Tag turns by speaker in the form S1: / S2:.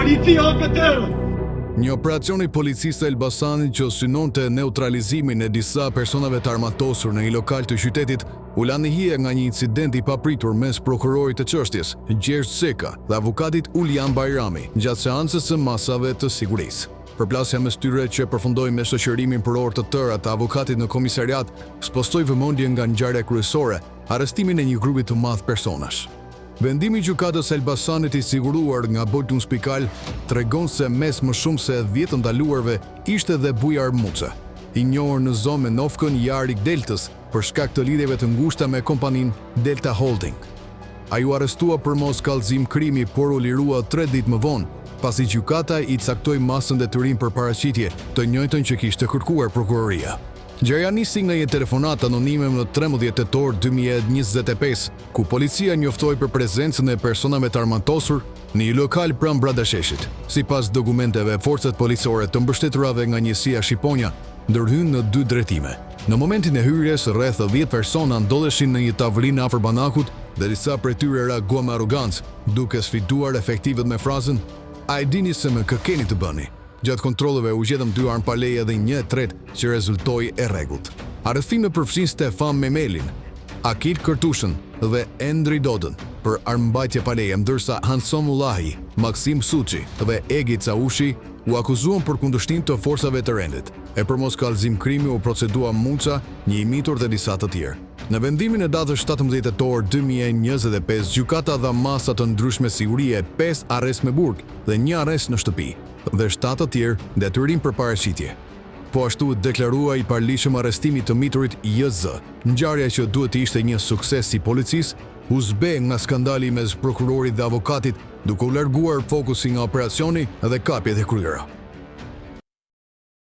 S1: Policia OKT!
S2: Një operacion i policisë e Elbasanit që synonte neutralizimin e disa personave të armatosur në një lokal të qytetit u la në hije nga një incident i papritur mes prokurorit të çështjes, Gjergj Seka, dhe avokatit Ulian Bajrami, gjatë seancës së masave të sigurisë. Përplasja mes tyre që përfundoi me shoqërimin për orë të tëra të avokatit në komisariat, spostoi vëmendje nga ngjarja kryesore, arrestimin e një grupi të madh personash. Vendimi i gjykatës Elbasanit i siguruar nga Bojtun Spikal tregon se mes më shumë se 10 ndaluarve ishte dhe Bujar Muca, i njohur në zonë me nofkën i Arik Deltës për shkak të lidhjeve të ngushta me kompaninë Delta Holding. Ai u arrestua për mos kallëzim krimi, por u lirua 3 ditë më vonë, pasi gjykata i caktoi masën detyrim për paraqitje, të njëjtën që kishte kërkuar prokuroria. Gjëja nisi nga një telefonat anonime në 13 tetor 2025, ku policia njoftoi për prezencën e personave të armatosur në një lokal pranë Bradasheshit. Sipas dokumenteve, forcat policore të mbështeturave nga njësia Shqiponja ndërhynë në 2 drejtime. Në momentin e hyrjes, rreth 10 persona ndodheshin në një tavolinë afër banakut dhe disa prej tyre reaguan me arrogancë, duke sfiduar efektivët me frazën: "A e dini se më kë keni të bëni?" Gjatë kontrolleve u gjetëm 2 armë paleje dhe një tret që rezultoi e rregullt. Arrestimet përfshin Stefan Memelin, Akil Kërtushën dhe Endri Dodën për armëmbajtje paleje, ndërsa Hanson Mullahi, Maksim Suçi dhe Egi Caushi u akuzuan për kundërshtim të forcave të rendit. E për mos kallëzim krimi u procedua Muca, një imitur dhe disa të tjerë. Në vendimin e datës 17 tetor 2025, gjykata dha masa të ndryshme sigurie, 5 arrest me burg dhe 1 arrest në shtëpi, dhe 7 të tjerë detyrim për paraqitje. Po ashtu deklarua i parlishëm arrestimi të miturit JZ, ngjarja që duhet të ishte një sukses si policisë, u zbe nga skandali mes prokurorit dhe avokatit, duke u larguar fokusi nga operacioni dhe kapjet e kryera.